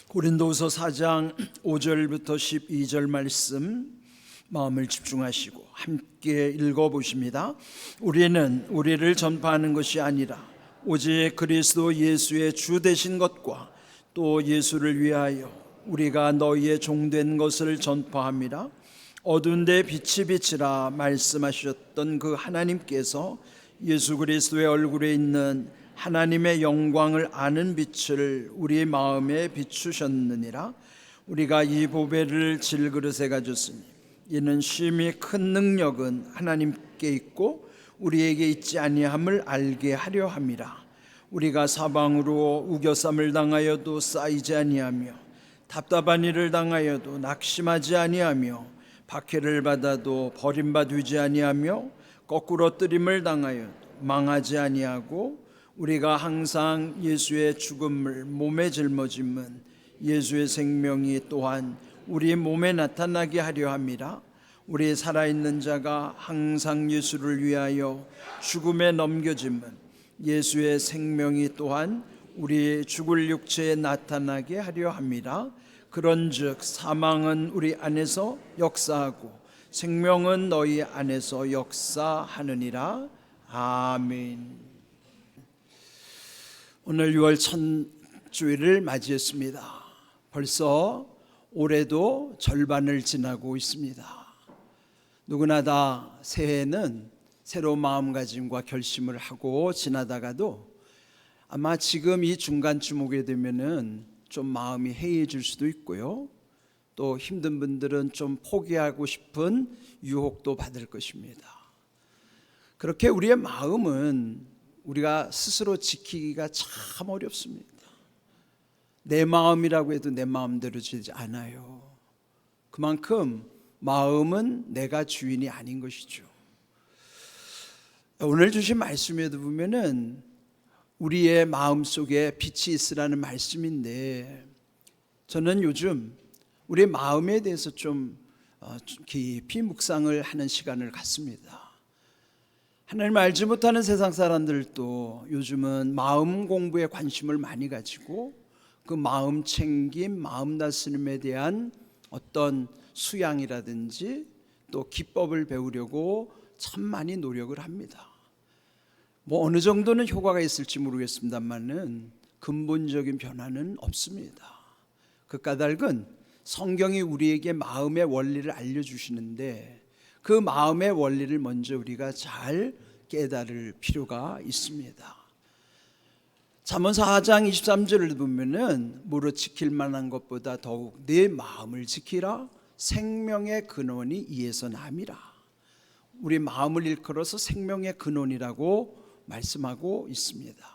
고린도후서 4장 5절부터 12절 말씀 마음을 집중하시고 함께 읽어보십니다. 우리는 우리를 전파하는 것이 아니라 오직 그리스도 예수의 주 되신 것과 또 예수를 위하여 우리가 너희의 종된 것을 전파함이라. 어두운 데 빛이 비치라 말씀하셨던 그 하나님께서 예수 그리스도의 얼굴에 있는 하나님의 영광을 아는 빛을 우리 마음에 비추셨느니라. 우리가 이 보배를 질그릇에 가졌으니 이는 심히 큰 능력은 하나님께 있고 우리에게 있지 아니함을 알게 하려 함이라. 우리가 사방으로 우겨쌈을 당하여도 쌓이지 아니하며 답답한 일을 당하여도 낙심하지 아니하며 박해를 받아도 버림받지 아니하며 거꾸로 뜨림을 당하여도 망하지 아니하고 우리가 항상 예수의 죽음을 몸에 짊어짐은 예수의 생명이 또한 우리 몸에 나타나게 하려 함이라. 우리 살아있는 자가 항상 예수를 위하여 죽음에 넘겨짐은 예수의 생명이 또한 우리 죽을 육체에 나타나게 하려 함이라. 그런즉 사망은 우리 안에서 역사하고 생명은 너희 안에서 역사하느니라. 아멘. 오늘 6월 첫 주일을 맞이했습니다. 벌써 올해도 절반을 지나고 있습니다. 누구나 다 새해에는 새로운 마음가짐과 결심을 하고 지나다가도 아마 지금 이 중간쯤 오게 되면은 좀 마음이 해이해질 수도 있고요. 또 힘든 분들은 좀 포기하고 싶은 유혹도 받을 것입니다. 그렇게 우리의 마음은 우리가 스스로 지키기가 참 어렵습니다. 내 마음이라고 해도 내 마음대로 되지 않아요. 그만큼 마음은 내가 주인이 아닌 것이죠. 오늘 주신 말씀에도 보면은 우리의 마음 속에 빛이 있으라는 말씀인데, 저는 요즘 우리의 마음에 대해서 좀 깊이 묵상을 하는 시간을 갖습니다. 하나님을 알지 못하는 세상 사람들도 요즘은 마음 공부에 관심을 많이 가지고 그 마음 챙김, 마음 다스림에 대한 어떤 수양이라든지 또 기법을 배우려고 참 많이 노력을 합니다. 어느 정도는 효과가 있을지 모르겠습니다만은 근본적인 변화는 없습니다. 그 까닭은 성경이 우리에게 마음의 원리를 알려주시는데 그 마음의 원리를 먼저 우리가 잘 깨달을 필요가 있습니다. 잠언 4장 23절을 보면은 무릇 지킬 만한 것보다 더욱 내 마음을 지키라. 생명의 근원이 이에서 남이라. 우리 마음을 일컬어서 생명의 근원이라고 말씀하고 있습니다.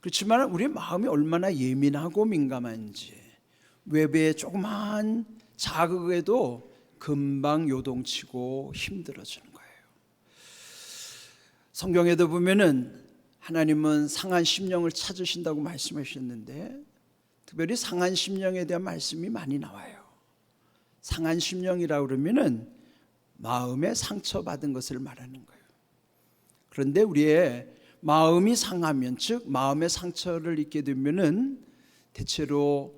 그렇지만 우리 마음이 얼마나 예민하고 민감한지 외부의 조그마한 자극에도 금방 요동치고 힘들어지는 거예요. 성경에도 보면은 하나님은 상한 심령을 찾으신다고 말씀하셨는데 특별히 상한 심령에 대한 말씀이 많이 나와요. 상한 심령이라고 그러면은 마음에 상처받은 것을 말하는 거예요. 그런데 우리의 마음이 상하면, 즉 마음의 상처를 입게 되면은 대체로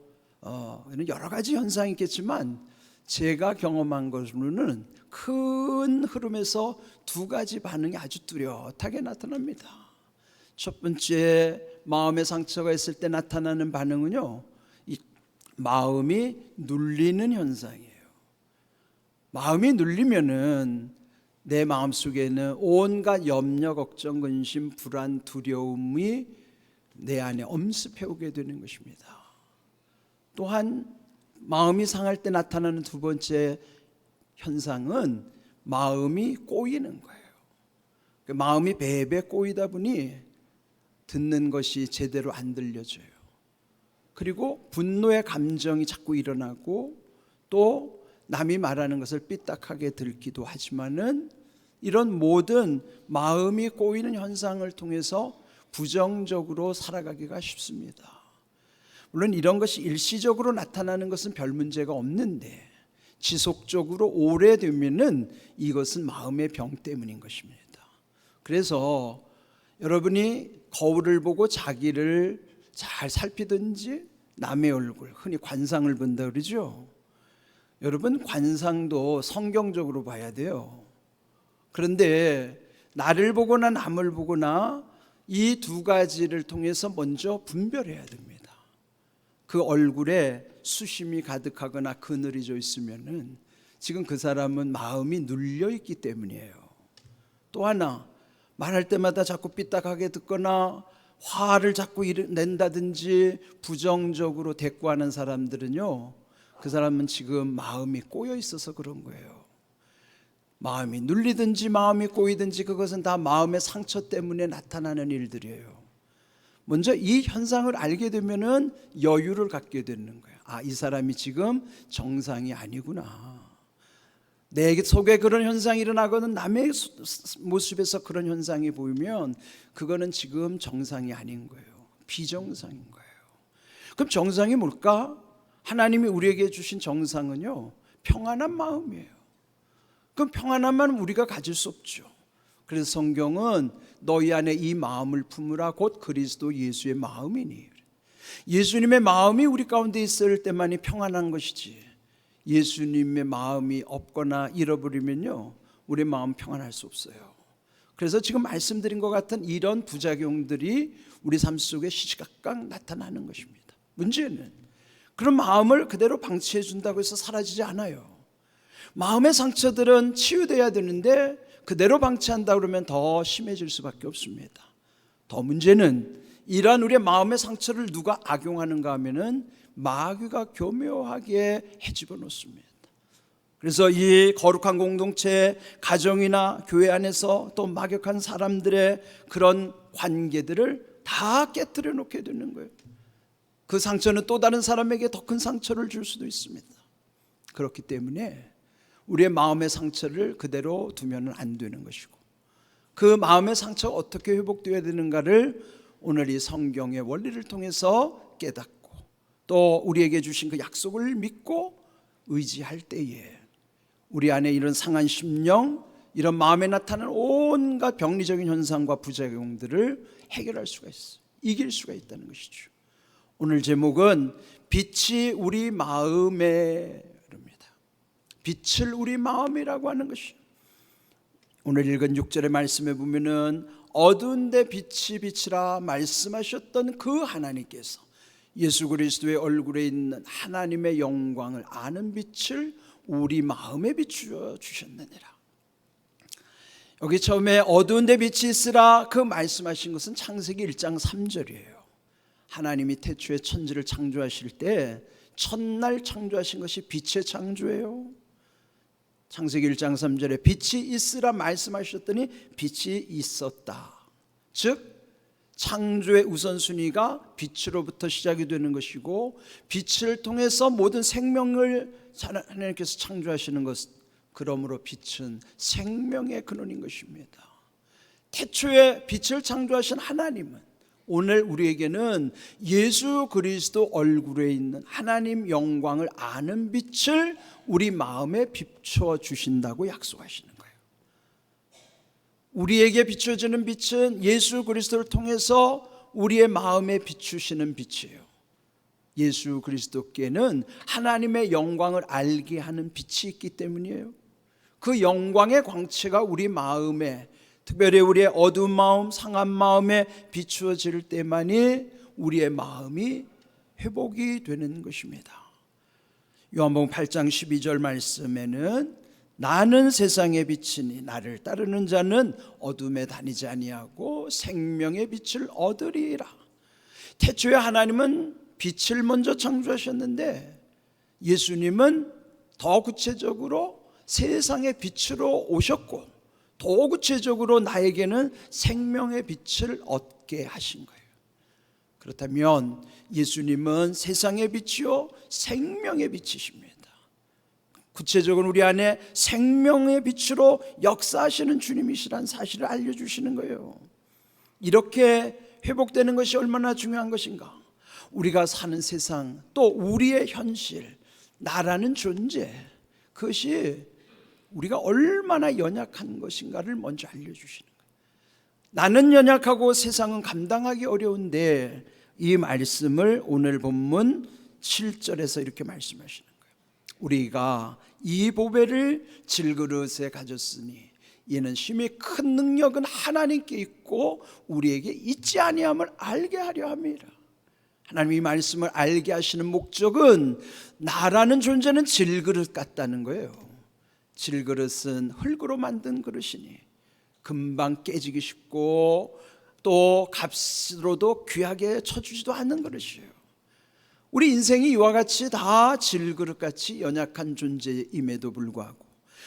여러 가지 현상이 있겠지만 제가 경험한 것으로는 큰 흐름에서 두 가지 반응이 아주 뚜렷하게 나타납니다. 첫 번째, 마음의 상처가 있을 때 나타나는 반응은요, 이 마음이 눌리는 현상이에요. 마음이 눌리면은 내 마음 속에는 온갖 염려, 걱정, 근심, 불안, 두려움이 내 안에 엄습해오게 되는 것입니다. 또한 마음이 상할 때 나타나는 두 번째 현상은 마음이 꼬이는 거예요. 마음이 배배 꼬이다 보니 듣는 것이 제대로 안 들려져요. 그리고 분노의 감정이 자꾸 일어나고 또 남이 말하는 것을 삐딱하게 들기도 하지만은 이런 모든 마음이 꼬이는 현상을 통해서 부정적으로 살아가기가 쉽습니다. 물론 이런 것이 일시적으로 나타나는 것은 별 문제가 없는데 지속적으로 오래되면은 이것은 마음의 병 때문인 것입니다. 그래서 여러분이 거울을 보고 자기를 잘 살피든지 남의 얼굴, 흔히 관상을 본다 그러죠. 여러분, 관상도 성경적으로 봐야 돼요. 그런데 나를 보거나 남을 보거나 이 두 가지를 통해서 먼저 분별해야 됩니다. 그 얼굴에 수심이 가득하거나 그늘이 져 있으면은 지금 그 사람은 마음이 눌려 있기 때문이에요. 또 하나, 말할 때마다 자꾸 삐딱하게 듣거나 화를 자꾸 낸다든지 부정적으로 대꾸하는 사람들은요, 그 사람은 지금 마음이 꼬여 있어서 그런 거예요. 마음이 눌리든지 마음이 꼬이든지 그것은 다 마음의 상처 때문에 나타나는 일들이에요. 먼저 이 현상을 알게 되면은 여유를 갖게 되는 거예요. 아, 이 사람이 지금 정상이 아니구나. 내 속에 그런 현상이 일어나거든 남의 모습에서 그런 현상이 보이면 그거는 지금 정상이 아닌 거예요. 비정상인 거예요. 그럼 정상이 뭘까? 하나님이 우리에게 주신 정상은요, 평안한 마음이에요. 그럼 평안한 마음은 우리가 가질 수 없죠. 그래서 성경은 너희 안에 이 마음을 품으라 곧 그리스도 예수의 마음이니, 예수님의 마음이 우리 가운데 있을 때만이 평안한 것이지, 예수님의 마음이 없거나 잃어버리면요, 우리 마음 평안할 수 없어요. 그래서 지금 말씀드린 것 같은 이런 부작용들이 우리 삶 속에 시시각각 나타나는 것입니다. 문제는 그런 마음을 그대로 방치해 준다고 해서 사라지지 않아요. 마음의 상처들은 치유돼야 되는데 그대로 방치한다 그러면 더 심해질 수밖에 없습니다. 더 문제는 이러한 우리의 마음의 상처를 누가 악용하는가 하면은 마귀가 교묘하게 헤집어 놓습니다. 그래서 이 거룩한 공동체, 가정이나 교회 안에서 또 막역한 사람들의 그런 관계들을 다 깨트려 놓게 되는 거예요. 그 상처는 또 다른 사람에게 더 큰 상처를 줄 수도 있습니다. 그렇기 때문에 우리의 마음의 상처를 그대로 두면 안 되는 것이고, 그 마음의 상처가 어떻게 회복되어야 되는가를 오늘 이 성경의 원리를 통해서 깨닫고 또 우리에게 주신 그 약속을 믿고 의지할 때에 우리 안에 이런 상한 심령, 이런 마음에 나타나는 온갖 병리적인 현상과 부작용들을 해결할 수가 있어요. 이길 수가 있다는 것이죠. 오늘 제목은 빛이 우리 마음에, 빛을 우리 마음이라고 하는 것이, 오늘 읽은 6절의 말씀에 보면은 어두운 데 빛이 비치라 말씀하셨던 그 하나님께서 예수 그리스도의 얼굴에 있는 하나님의 영광을 아는 빛을 우리 마음에 비추어 주셨느니라. 여기 처음에 어두운 데 빛이 있으라 그 말씀하신 것은 창세기 1장 3절이에요. 하나님이 태초에 천지를 창조하실 때 첫날 창조하신 것이 빛의 창조예요. 창세기 1장 3절에 빛이 있으라 말씀하셨더니 빛이 있었다. 즉 창조의 우선순위가 빛으로부터 시작이 되는 것이고, 빛을 통해서 모든 생명을 하나님께서 창조하시는 것, 그러므로 빛은 생명의 근원인 것입니다. 태초에 빛을 창조하신 하나님은 오늘 우리에게는 예수 그리스도 얼굴에 있는 하나님 영광을 아는 빛을 우리 마음에 비추어 주신다고 약속하시는 거예요. 우리에게 비춰지는 빛은 예수 그리스도를 통해서 우리의 마음에 비추시는 빛이에요. 예수 그리스도께는 하나님의 영광을 알게 하는 빛이 있기 때문이에요. 그 영광의 광채가 우리 마음에, 특별히 우리의 어두운 마음, 상한 마음에 비추어질 때만이 우리의 마음이 회복이 되는 것입니다. 요한복음 8장 12절 말씀에는 나는 세상의 빛이니 나를 따르는 자는 어둠에 다니지 아니하고 생명의 빛을 얻으리라. 태초에 하나님은 빛을 먼저 창조하셨는데 예수님은 더 구체적으로 세상의 빛으로 오셨고, 더 구체적으로 나에게는 생명의 빛을 얻게 하신 거예요. 그렇다면 예수님은 세상의 빛이요 생명의 빛이십니다. 구체적으로 우리 안에 생명의 빛으로 역사하시는 주님이시라는 사실을 알려주시는 거예요. 이렇게 회복되는 것이 얼마나 중요한 것인가. 우리가 사는 세상, 또 우리의 현실, 나라는 존재, 그것이 우리가 얼마나 연약한 것인가를 먼저 알려주시는 거예요. 나는 연약하고 세상은 감당하기 어려운데 이 말씀을 오늘 본문 7절에서 이렇게 말씀하시는 거예요. 우리가 이 보배를 질그릇에 가졌으니 이는 심히 큰 능력은 하나님께 있고 우리에게 있지 아니함을 알게 하려 함이라. 하나님이 이 말씀을 알게 하시는 목적은 나라는 존재는 질그릇 같다는 거예요. 질그릇은 흙으로 만든 그릇이니 금방 깨지기 쉽고 또 값으로도 귀하게 쳐주지도 않는 그릇이에요. 우리 인생이 이와 같이 다 질그릇같이 연약한 존재임에도 불구하고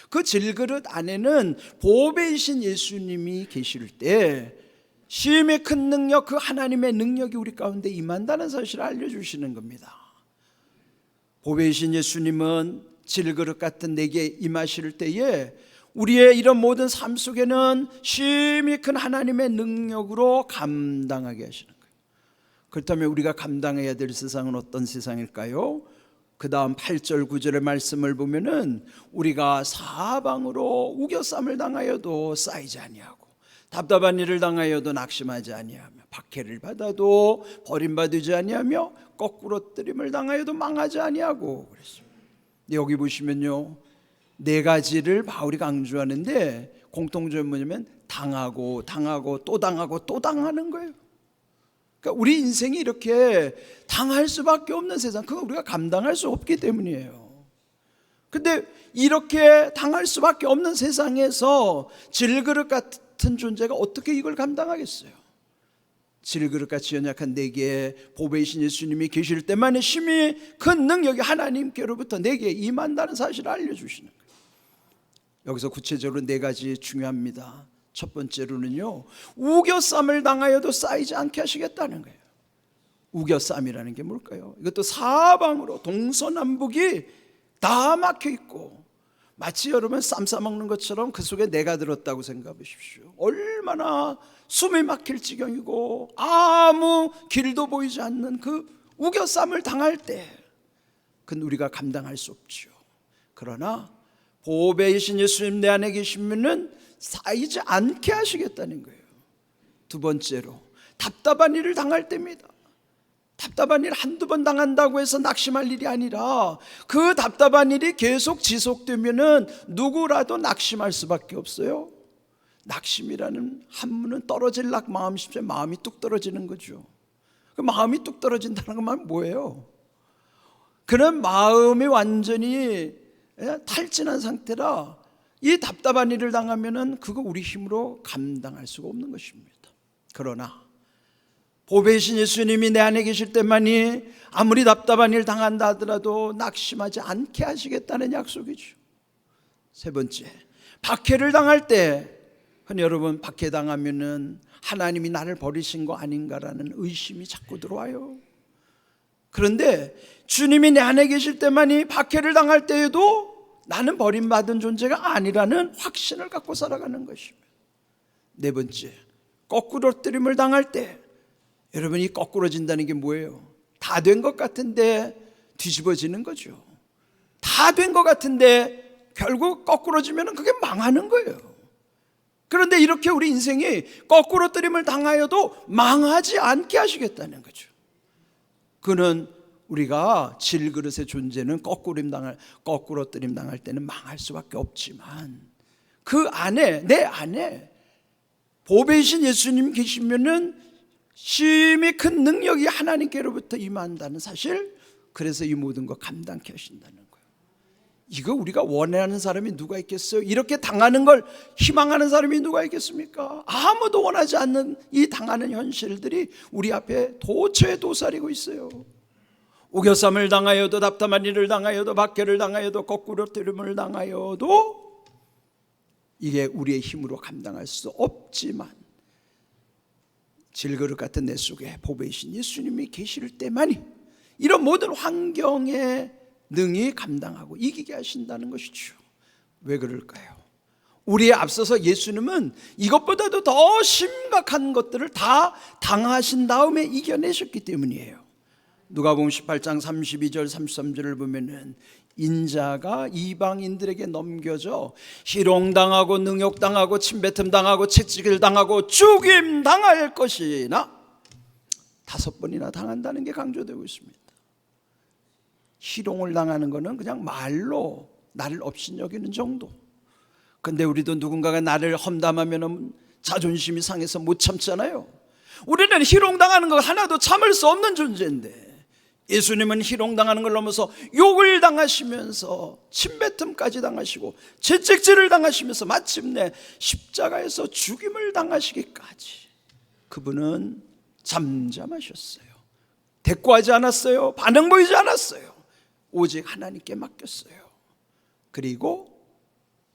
그 질그릇 안에는 보배이신 예수님이 계실 때 심히 큰 능력, 그 하나님의 능력이 우리 가운데 임한다는 사실을 알려주시는 겁니다. 보배이신 예수님은 질그릇 같은 내게 임하실 때에 우리의 이런 모든 삶 속에는 심히 큰 하나님의 능력으로 감당하게 하시는 거예요. 그렇다면 우리가 감당해야 될 세상은 어떤 세상일까요? 그 다음 8절 9절의 말씀을 보면은 우리가 사방으로 우겨쌈을 당하여도 쌓이지 아니하고 답답한 일을 당하여도 낙심하지 아니하며 박해를 받아도 버림받지 아니하며 거꾸로 뜨림을 당하여도 망하지 아니하고 그랬습니다. 여기 보시면요, 네 가지를 바울이 강조하는데 공통점은 뭐냐면 당하고 또 당하고 또 당하는 거예요. 그러니까 우리 인생이 이렇게 당할 수밖에 없는 세상, 그거 우리가 감당할 수 없기 때문이에요. 근데 이렇게 당할 수밖에 없는 세상에서 질그릇 같은 존재가 어떻게 이걸 감당하겠어요? 질그릇같이 연약한 내게 보배이신 예수님이 계실 때만에 심히 큰 능력이 하나님께로부터 내게 임한다는 사실을 알려주시는 거예요. 여기서 구체적으로 네 가지 중요합니다. 첫 번째로는요, 우겨쌈을 당하여도 쌓이지 않게 하시겠다는 거예요. 우겨쌈이라는 게 뭘까요? 이것도 사방으로 동서남북이 다 막혀 있고 마치 여러분 쌈 싸먹는 것처럼 그 속에 내가 들었다고 생각해 보십시오. 얼마나 숨이 막힐 지경이고 아무 길도 보이지 않는 그 우겨쌈을 당할 때 그건 우리가 감당할 수 없죠. 그러나 보배이신 예수님 내 안에 계시면은 쌓이지 않게 하시겠다는 거예요. 두 번째로 답답한 일을 당할 때입니다. 답답한 일 한두 번 당한다고 해서 낙심할 일이 아니라 그 답답한 일이 계속 지속되면은 누구라도 낙심할 수밖에 없어요. 낙심이라는 한문은 떨어질락 마음 쉽죠. 마음이 뚝 떨어지는 거죠. 그 마음이 뚝 떨어진다는 건 뭐예요? 그런 마음이 완전히 탈진한 상태라 이 답답한 일을 당하면은 그거 우리 힘으로 감당할 수가 없는 것입니다. 그러나 보배이신 예수님이 내 안에 계실 때만이 아무리 답답한 일 당한다 하더라도 낙심하지 않게 하시겠다는 약속이죠. 세 번째, 박해를 당할 때 여러분 박해 당하면은 하나님이 나를 버리신 거 아닌가라는 의심이 자꾸 들어와요. 그런데 주님이 내 안에 계실 때만이 박해를 당할 때에도 나는 버림받은 존재가 아니라는 확신을 갖고 살아가는 것입니다. 네 번째, 거꾸로 뜨림을 당할 때 여러분이 거꾸로진다는 게 뭐예요? 다 된 것 같은데 뒤집어지는 거죠. 다 된 것 같은데 결국 거꾸로지면 그게 망하는 거예요. 그런데 이렇게 우리 인생이 거꾸로 뜨림을 당하여도 망하지 않게 하시겠다는 거죠. 그는 우리가 질그릇의 존재는 거꾸로 뜨림 당할 때는 망할 수밖에 없지만 그 안에, 내 안에 보배이신 예수님 계시면은 심히 큰 능력이 하나님께로부터 임한다는 사실, 그래서 이 모든 거 감당케 하신다는 거예요. 이거 우리가 원하는 사람이 누가 있겠어요? 이렇게 당하는 걸 희망하는 사람이 누가 있겠습니까? 아무도 원하지 않는 이 당하는 현실들이 우리 앞에 도처에 도사리고 있어요. 우겨쌈을 당하여도 답답한 일을 당하여도 박해를 당하여도 거꾸로 뜨림을 당하여도 이게 우리의 힘으로 감당할 수 없지만 질그릇 같은 내 속에 보배이신 예수님이 계실 때만이 이런 모든 환경에 능히 감당하고 이기게 하신다는 것이죠. 왜 그럴까요? 우리에 앞서서 예수님은 이것보다도 더 심각한 것들을 다 당하신 다음에 이겨내셨기 때문이에요. 누가복음 18장 32절 33절을 보면은 인자가 이방인들에게 넘겨져 희롱당하고 능욕당하고 침뱉음 당하고 채찍을 당하고 죽임 당할 것이나 5번이나 당한다는 게 강조되고 있습니다. 희롱을 당하는 것은 그냥 말로 나를 업신여기는 정도. 근데 우리도 누군가가 나를 험담하면 자존심이 상해서 못 참잖아요. 우리는 희롱당하는 거 하나도 참을 수 없는 존재인데, 예수님은 희롱당하는 걸 넘어서 욕을 당하시면서 침뱉음까지 당하시고 채찍질을 당하시면서 마침내 십자가에서 죽임을 당하시기까지 그분은 잠잠하셨어요. 대꾸하지 않았어요. 반응 보이지 않았어요. 오직 하나님께 맡겼어요. 그리고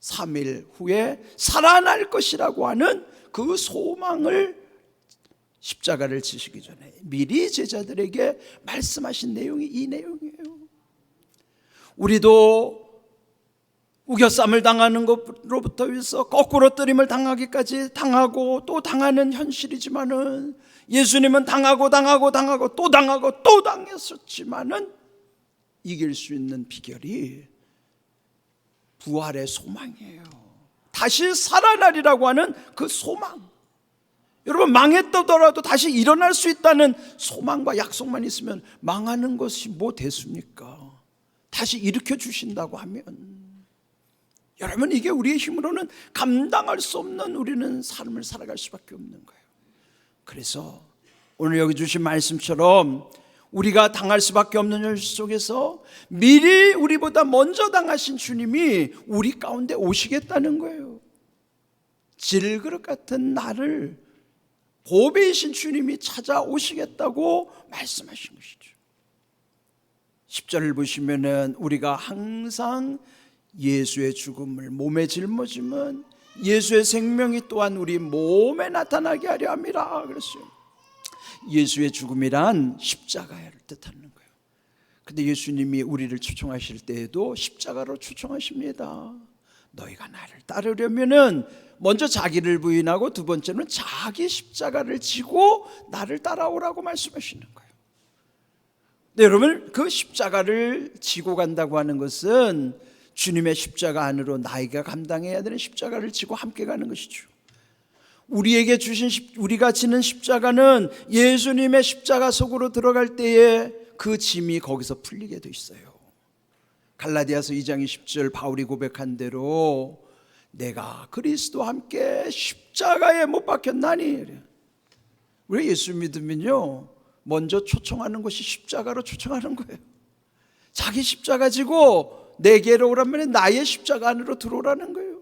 3일 후에 살아날 것이라고 하는 그 소망을 십자가를 지시기 전에 미리 제자들에게 말씀하신 내용이 이 내용이에요. 우리도 우겨쌈을 당하는 것으로부터 해서 거꾸로 뜨림을 당하기까지 당하고 또 당하는 현실이지만은, 예수님은 당하고 또 당하고 또 당했었지만은 이길 수 있는 비결이 부활의 소망이에요. 다시 살아나리라고 하는 그 소망. 여러분, 망했더라도 다시 일어날 수 있다는 소망과 약속만 있으면 망하는 것이 뭐 됐습니까? 다시 일으켜 주신다고 하면, 여러분, 이게 우리의 힘으로는 감당할 수 없는 우리는 삶을 살아갈 수밖에 없는 거예요. 그래서 오늘 여기 주신 말씀처럼 우리가 당할 수밖에 없는 현실 속에서 미리 우리보다 먼저 당하신 주님이 우리 가운데 오시겠다는 거예요. 질그릇 같은 나를 보배이신 주님이 찾아오시겠다고 말씀하신 것이죠. 10절을 보시면은 우리가 항상 예수의 죽음을 몸에 짊어지면 예수의 생명이 또한 우리 몸에 나타나게 하려 함이라 그랬어요. 예수의 죽음이란 십자가를 뜻하는 거예요. 근데 예수님이 우리를 초청하실 때에도 십자가로 초청하십니다. 너희가 나를 따르려면은 먼저 자기를 부인하고 두 번째는 자기 십자가를 지고 나를 따라오라고 말씀하시는 거예요. 네, 여러분, 그 십자가를 지고 간다고 하는 것은 주님의 십자가 안으로 나이가 감당해야 되는 십자가를 지고 함께 가는 것이죠. 우리에게 주신 우리가 지는 십자가는 예수님의 십자가 속으로 들어갈 때에 그 짐이 거기서 풀리게 돼 있어요. 갈라디아서 2장 20절 바울이 고백한 대로 내가 그리스도와 함께 십자가에 못 박혔나니. 우리 예수 믿으면요, 먼저 초청하는 것이 십자가로 초청하는 거예요. 자기 십자가 지고 내게로 오라면 나의 십자가 안으로 들어오라는 거예요.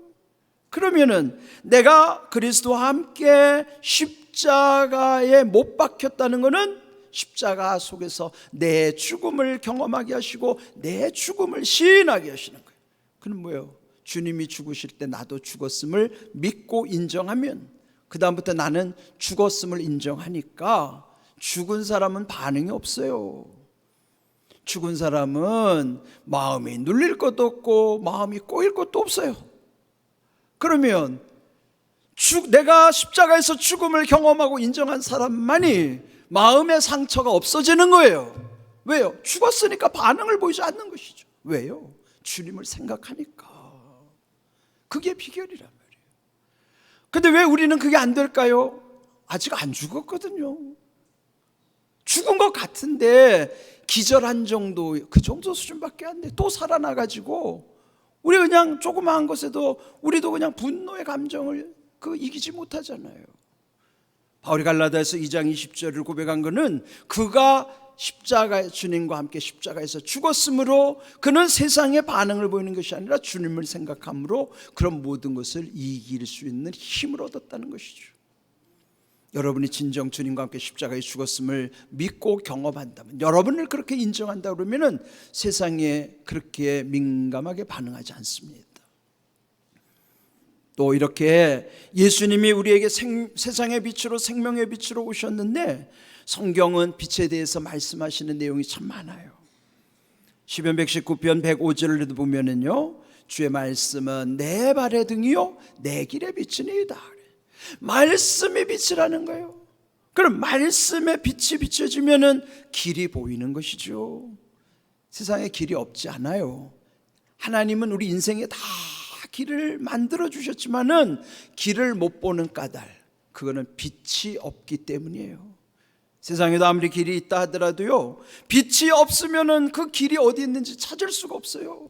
그러면은 내가 그리스도와 함께 십자가에 못 박혔다는 것은 십자가 속에서 내 죽음을 경험하게 하시고 내 죽음을 시인하게 하시는 거예요. 그건 뭐예요? 주님이 죽으실 때 나도 죽었음을 믿고 인정하면, 그 다음부터 나는 죽었음을 인정하니까 죽은 사람은 반응이 없어요. 죽은 사람은 마음이 눌릴 것도 없고 마음이 꼬일 것도 없어요. 그러면 내가 십자가에서 죽음을 경험하고 인정한 사람만이 마음의 상처가 없어지는 거예요. 왜요? 죽었으니까 반응을 보이지 않는 것이죠. 왜요? 주님을 생각하니까. 그게 비결이란 말이에요. 근데 왜 우리는 그게 안 될까요? 아직 안 죽었거든요. 죽은 것 같은데 기절한 정도, 그 정도 수준밖에 안 돼. 또 살아나가지고 우리 그냥 조그마한 것에도 우리도 그냥 분노의 감정을 이기지 못하잖아요. 바울이 갈라디아서 2장 20절을 고백한 것은 그가 주님과 함께 십자가에서 죽었으므로 그는 세상의 반응을 보이는 것이 아니라 주님을 생각함으로 그런 모든 것을 이길 수 있는 힘을 얻었다는 것이죠. 여러분이 진정 주님과 함께 십자가에 죽었음을 믿고 경험한다면, 여러분을 그렇게 인정한다 그러면은 세상에 그렇게 민감하게 반응하지 않습니다. 또 이렇게 예수님이 우리에게 세상의 빛으로 생명의 빛으로 오셨는데, 성경은 빛에 대해서 말씀하시는 내용이 참 많아요. 시편 119편 105절을 보면은요, 주의 말씀은 내 발의 등이요 내 길의 빛이니이다. 말씀이 빛이라는 거예요. 그럼 말씀의 빛이 비춰지면은 길이 보이는 것이죠. 세상에 길이 없지 않아요. 하나님은 우리 인생에 다 길을 만들어 주셨지만은 길을 못 보는 까닭, 그거는 빛이 없기 때문이에요. 세상에도 아무리 길이 있다 하더라도요, 빛이 없으면은 그 길이 어디 있는지 찾을 수가 없어요.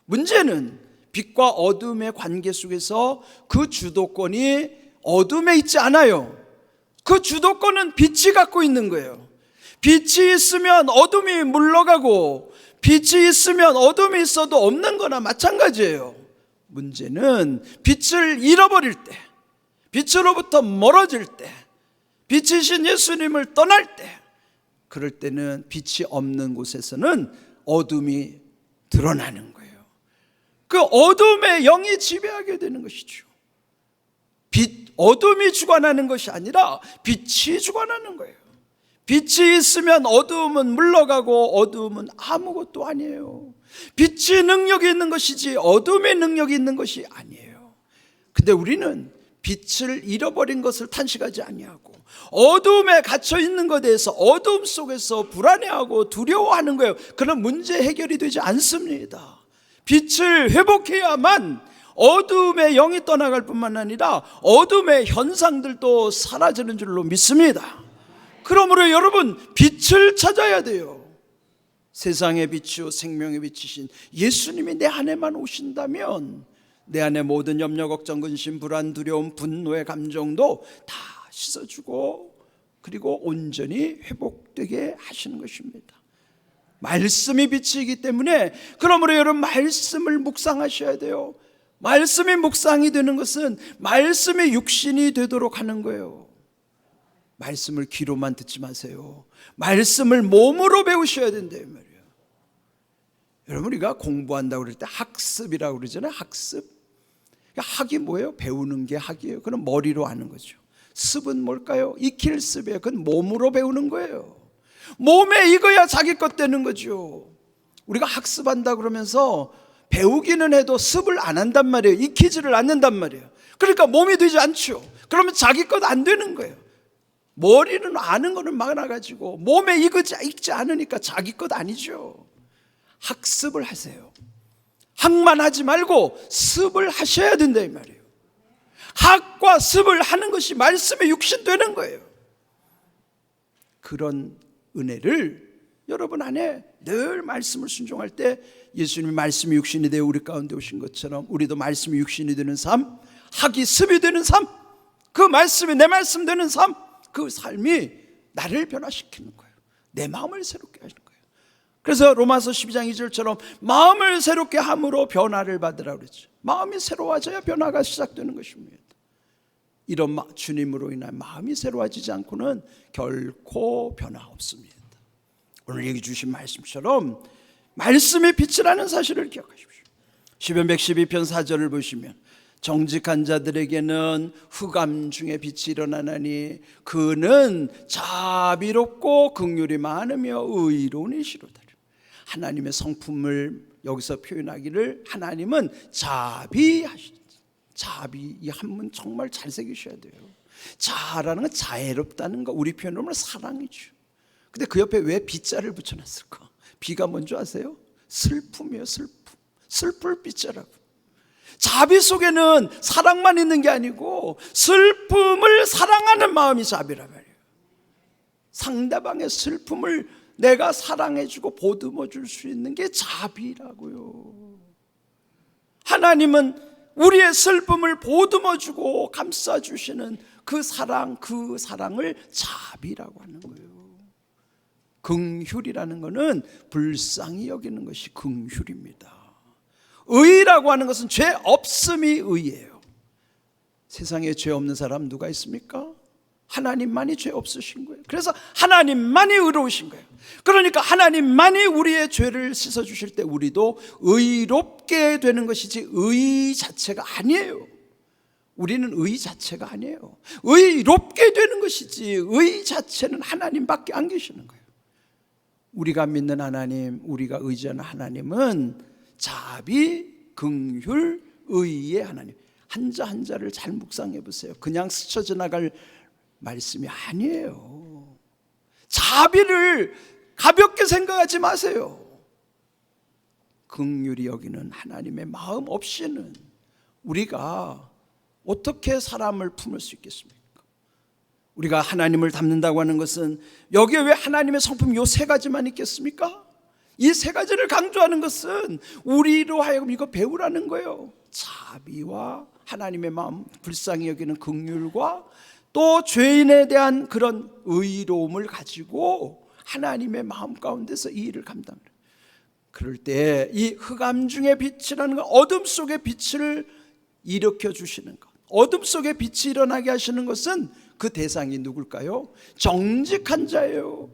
문제는 빛과 어둠의 관계 속에서 그 주도권이 어둠에 있지 않아요. 그 주도권은 빛이 갖고 있는 거예요. 빛이 있으면 어둠이 물러가고, 빛이 있으면 어둠이 있어도 없는 거나 마찬가지예요. 문제는 빛을 잃어버릴 때, 빛으로부터 멀어질 때, 빛이신 예수님을 떠날 때, 그럴 때는 빛이 없는 곳에서는 어둠이 드러나는 거예요. 그 어둠의 영이 지배하게 되는 것이죠. 어둠이 주관하는 것이 아니라 빛이 주관하는 거예요. 빛이 있으면 어둠은 물러가고 어둠은 아무것도 아니에요. 빛이 능력이 있는 것이지 어둠의 능력이 있는 것이 아니에요. 근데 우리는 빛을 잃어버린 것을 탄식하지 아니하고 어둠에 갇혀 있는 것에 대해서 어둠 속에서 불안해하고 두려워하는 거예요. 그런 문제 해결이 되지 않습니다. 빛을 회복해야만 어둠의 영이 떠나갈 뿐만 아니라 어둠의 현상들도 사라지는 줄로 믿습니다. 그러므로 여러분, 빛을 찾아야 돼요. 세상의 빛이요 생명의 빛이신 예수님이 내 안에만 오신다면 내 안에 모든 염려, 걱정, 근심, 불안, 두려움, 분노의 감정도 다 씻어주고 그리고 온전히 회복되게 하시는 것입니다. 말씀이 빛이기 때문에, 그러므로 여러분, 말씀을 묵상하셔야 돼요. 말씀이 묵상이 되는 것은 말씀이 육신이 되도록 하는 거예요. 말씀을 귀로만 듣지 마세요. 말씀을 몸으로 배우셔야 된다 이 말이에요. 여러분, 우리가 공부한다고 그럴 때 학습이라고 그러잖아요. 학습. 학이 뭐예요? 배우는 게 학이에요. 그럼 머리로 하는 거죠. 습은 뭘까요? 익힐 습이에요. 그건 몸으로 배우는 거예요. 몸에 익어야 자기 것 되는 거죠. 우리가 학습한다 그러면서 배우기는 해도 습을 안 한단 말이에요. 익히지를 않는단 말이에요. 그러니까 몸이 되지 않죠. 그러면 자기 것 안 되는 거예요. 머리는 아는 거는 많아가지고 몸에 익지 않으니까 자기 것 아니죠. 학습을 하세요. 학만 하지 말고 습을 하셔야 된다 이 말이에요. 학과 습을 하는 것이 말씀의 육신되는 거예요. 그런 은혜를 여러분 안에 늘 말씀을 순종할 때 예수님이 말씀이 육신이 되어 우리 가운데 오신 것처럼 우리도 말씀이 육신이 되는 삶, 학이 습이 되는 삶, 그 말씀이 내 말씀 되는 삶, 그 삶이 나를 변화시키는 거예요. 내 마음을 새롭게 하시는 거예요. 그래서 로마서 12장 2절처럼 마음을 새롭게 함으로 변화를 받으라 그랬죠. 마음이 새로워져야 변화가 시작되는 것입니다. 이런 주님으로 인한 마음이 새로워지지 않고는 결코 변화 없습니다. 오늘 얘기 주신 말씀처럼 말씀이 빛이라는 사실을 기억하십시오. 시편 112편 4절을 보시면 정직한 자들에게는 흑암 중에 빛이 일어나나니 그는 자비롭고 긍휼이 많으며 의로운 이시로다. 하나님의 성품을 여기서 표현하기를 하나님은 자비하시다. 자비, 이 한문 정말 잘 새기셔야 돼요. 자라는 건 자애롭다는 거, 우리 표현으로 사랑이죠. 근데 그 옆에 왜 비자를 붙여놨을까? 비가 뭔지 아세요? 슬픔이에요. 슬플 비자라고. 자비 속에는 사랑만 있는 게 아니고 슬픔을 사랑하는 마음이 자비란 말이에요. 상대방의 슬픔을 내가 사랑해주고 보듬어 줄 수 있는 게 자비라고요. 하나님은 우리의 슬픔을 보듬어주고 감싸주시는 그 사랑을 자비라고 하는 거예요. 긍휼이라는 것은 불쌍히 여기는 것이 긍휼입니다. 의라고 하는 것은 죄 없음이 의예요. 세상에 죄 없는 사람 누가 있습니까? 하나님만이 죄 없으신 거예요. 그래서 하나님만이 의로우신 거예요. 그러니까 하나님만이 우리의 죄를 씻어주실 때 우리도 의롭게 되는 것이지 의 자체가 아니에요. 우리는 의 자체가 아니에요. 의롭게 되는 것이지 의 자체는 하나님밖에 안 계시는 거예요. 우리가 믿는 하나님, 우리가 의지하는 하나님은 자비, 긍휼, 의의 하나님. 한자 한자를 잘 묵상해 보세요. 그냥 스쳐 지나갈 말씀이 아니에요. 자비를 가볍게 생각하지 마세요. 긍휼히 여기는 하나님의 마음 없이는 우리가 어떻게 사람을 품을 수 있겠습니까? 우리가 하나님을 닮는다고 하는 것은 여기에 왜 하나님의 성품 요 세 가지만 있겠습니까? 이 세 가지를 강조하는 것은 우리로 하여금 이거 배우라는 거예요. 자비와 하나님의 마음, 불쌍히 여기는 긍휼과 또 죄인에 대한 그런 의로움을 가지고 하나님의 마음 가운데서 이 일을 감당해요. 그럴 때 이 흑암 중의 빛이라는 건 어둠 속의 빛을 일으켜 주시는 것, 어둠 속에 빛이 일어나게 하시는 것은 그 대상이 누굴까요? 정직한 자예요.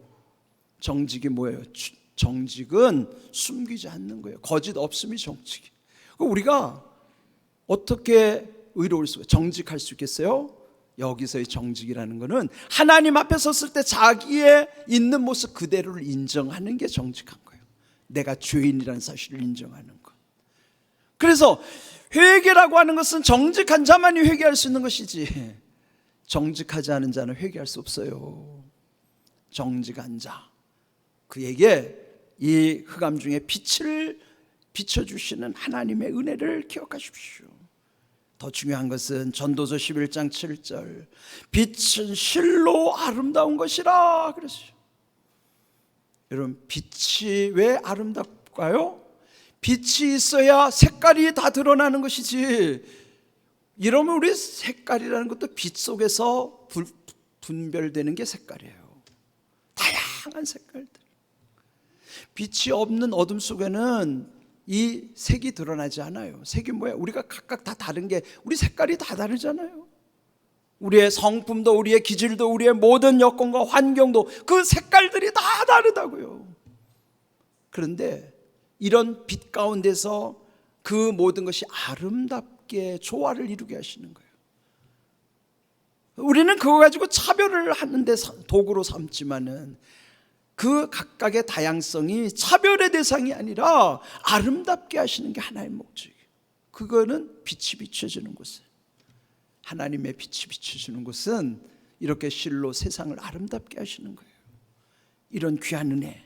정직이 뭐예요? 정직은 숨기지 않는 거예요. 거짓 없음이 정직이. 우리가 어떻게 의로울 수가, 정직할 수 있겠어요? 여기서의 정직이라는 것은 하나님 앞에 섰을 때 자기의 있는 모습 그대로를 인정하는 게 정직한 거예요. 내가 죄인이라는 사실을 인정하는 것. 그래서 회개라고 하는 것은 정직한 자만이 회개할 수 있는 것이지 정직하지 않은 자는 회개할 수 없어요. 정직한 자, 그에게 이 흑암 중에 빛을 비춰주시는 하나님의 은혜를 기억하십시오. 더 중요한 것은 전도서 11장 7절, 빛은 실로 아름다운 것이라 그랬어요. 여러분, 빛이 왜 아름답까요? 빛이 있어야 색깔이 다 드러나는 것이지, 이러면 우리 색깔이라는 것도 빛 속에서 분별되는 게 색깔이에요. 다양한 색깔들. 빛이 없는 어둠 속에는 이 색이 드러나지 않아요. 색이 뭐야? 우리가 각각 다 다른 게, 우리 색깔이 다 다르잖아요. 우리의 성품도, 우리의 기질도, 우리의 모든 여건과 환경도 그 색깔들이 다 다르다고요. 그런데 이런 빛 가운데서 그 모든 것이 아름답게 조화를 이루게 하시는 거예요. 우리는 그거 가지고 차별을 하는데 도구로 삼지만은 그 각각의 다양성이 차별의 대상이 아니라 아름답게 하시는 게 하나의 목적이에요. 그거는 빛이 비춰지는 곳에, 하나님의 빛이 비춰지는 곳은 이렇게 실로 세상을 아름답게 하시는 거예요. 이런 귀한 은혜.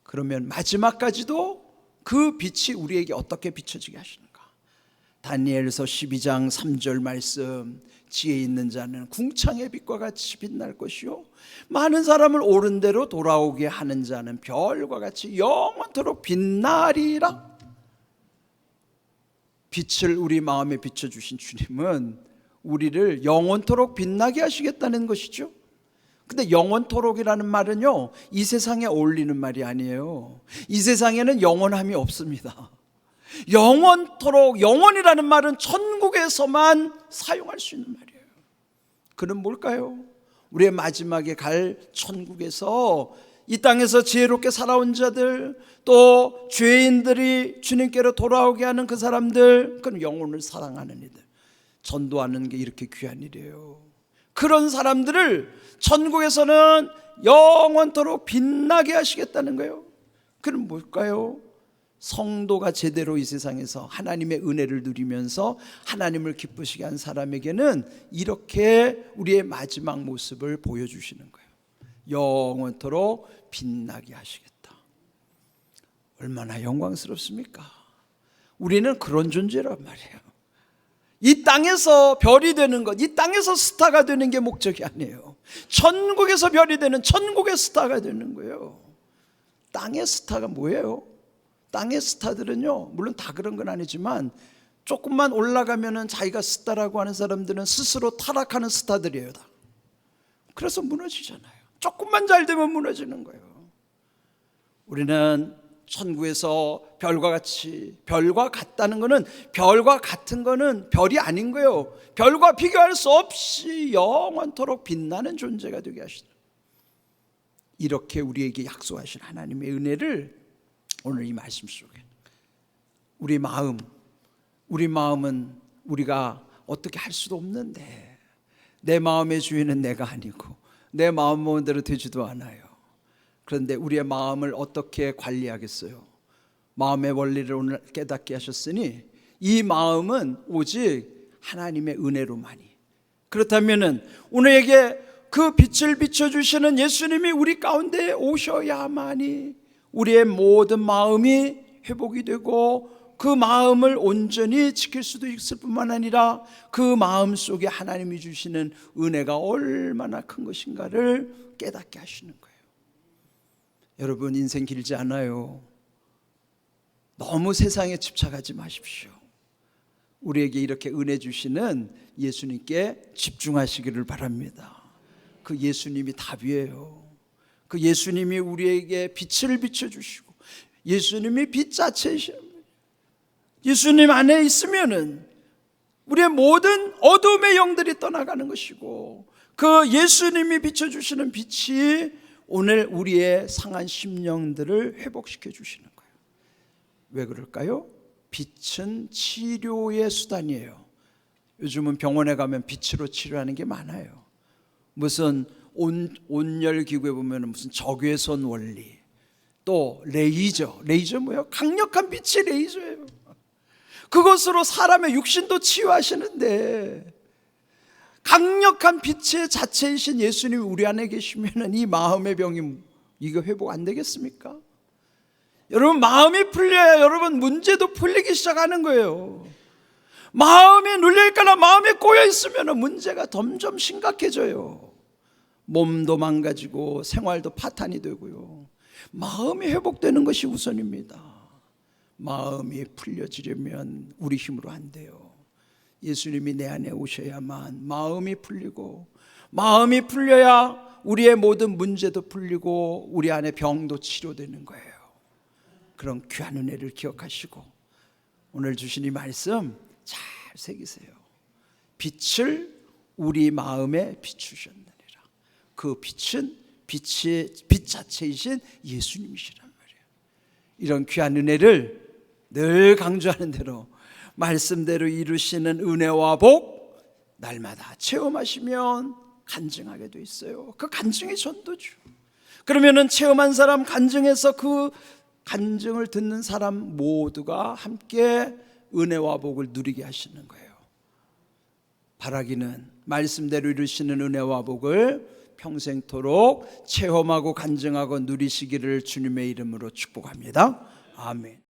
그러면 마지막까지도 그 빛이 우리에게 어떻게 비춰지게 하시는가? 다니엘서 12장 3절 말씀, 지혜 있는 자는 궁창의 빛과 같이 빛날 것이요 많은 사람을 옳은 대로 돌아오게 하는 자는 별과 같이 영원토록 빛나리라. 빛을 우리 마음에 비춰주신 주님은 우리를 영원토록 빛나게 하시겠다는 것이죠. 근데 영원토록이라는 말은요, 이 세상에 어울리는 말이 아니에요. 이 세상에는 영원함이 없습니다. 영원토록, 영원이라는 말은 천국에서만 사용할 수 있는 말이에요. 그는 뭘까요? 우리의 마지막에 갈 천국에서 이 땅에서 지혜롭게 살아온 자들, 또 죄인들이 주님께로 돌아오게 하는 그 사람들, 그건 영혼을 사랑하는 이들, 전도하는 게 이렇게 귀한 일이에요. 그런 사람들을 천국에서는 영원토록 빛나게 하시겠다는 거예요. 그건 뭘까요? 성도가 제대로 이 세상에서 하나님의 은혜를 누리면서 하나님을 기쁘시게 한 사람에게는 이렇게 우리의 마지막 모습을 보여주시는 거예요. 영원토록 빛나게 하시겠다. 얼마나 영광스럽습니까? 우리는 그런 존재란 말이에요. 이 땅에서 별이 되는 것, 이 땅에서 스타가 되는 게 목적이 아니에요. 천국에서 별이 되는, 천국의 스타가 되는 거예요. 땅의 스타가 뭐예요? 땅의 스타들은요, 물론 다 그런 건 아니지만 조금만 올라가면은 자기가 스타라고 하는 사람들은 스스로 타락하는 스타들이에요. 다. 그래서 무너지잖아요. 조금만 잘 되면 무너지는 거예요. 우리는 천국에서 별과 같이, 별과 같다는 거는, 별과 같은 거는 별이 아닌 거예요. 별과 비교할 수 없이 영원토록 빛나는 존재가 되게 하시다. 이렇게 우리에게 약속하신 하나님의 은혜를 오늘 이 말씀 속에, 우리 마음은 우리가 어떻게 할 수도 없는데, 내 마음의 주인은 내가 아니고 내 마음 먹은 대로 되지도 않아요. 그런데 우리의 마음을 어떻게 관리하겠어요? 마음의 원리를 오늘 깨닫게 하셨으니 이 마음은 오직 하나님의 은혜로만이. 그렇다면 오늘에게 그 빛을 비춰주시는 예수님이 우리 가운데 오셔야만이 우리의 모든 마음이 회복이 되고 그 마음을 온전히 지킬 수도 있을 뿐만 아니라 그 마음 속에 하나님이 주시는 은혜가 얼마나 큰 것인가를 깨닫게 하시는 거예요. 여러분, 인생 길지 않아요. 너무 세상에 집착하지 마십시오. 우리에게 이렇게 은혜 주시는 예수님께 집중하시기를 바랍니다. 그 예수님이 답이에요. 그 예수님이 우리에게 빛을 비춰주시고 예수님이 빛 자체이십니다. 예수님 안에 있으면은 우리의 모든 어둠의 영들이 떠나가는 것이고, 그 예수님이 비춰주시는 빛이 오늘 우리의 상한 심령들을 회복시켜 주시는 거예요. 왜 그럴까요? 빛은 치료의 수단이에요. 요즘은 병원에 가면 빛으로 치료하는 게 많아요. 무슨 온열기구에 보면 무슨 적외선 원리, 또 레이저 뭐예요? 강력한 빛이 레이저예요. 그것으로 사람의 육신도 치유하시는데, 강력한 빛의 자체이신 예수님이 우리 안에 계시면 이 마음의 병이 이거 회복 안 되겠습니까? 여러분, 마음이 풀려야 여러분 문제도 풀리기 시작하는 거예요. 마음이 눌려있거나 마음이 꼬여있으면 문제가 점점 심각해져요. 몸도 망가지고 생활도 파탄이 되고요. 마음이 회복되는 것이 우선입니다. 마음이 풀려지려면 우리 힘으로 안 돼요. 예수님이 내 안에 오셔야만 마음이 풀리고, 마음이 풀려야 우리의 모든 문제도 풀리고 우리 안에 병도 치료되는 거예요. 그런 귀한 은혜를 기억하시고 오늘 주신 이 말씀 잘 새기세요. 빛을 우리 마음에 비추셨느니라. 그 빛은 빛 자체이신 예수님이시란 말이에요. 이런 귀한 은혜를 늘 강조하는 대로 말씀대로 이루시는 은혜와 복 날마다 체험하시면 간증하게 돼 있어요. 그 간증이 전도죠. 그러면은 체험한 사람, 간증해서 그 간증을 듣는 사람 모두가 함께 은혜와 복을 누리게 하시는 거예요. 바라기는 말씀대로 이루시는 은혜와 복을 평생토록 체험하고 간증하고 누리시기를 주님의 이름으로 축복합니다. 아멘.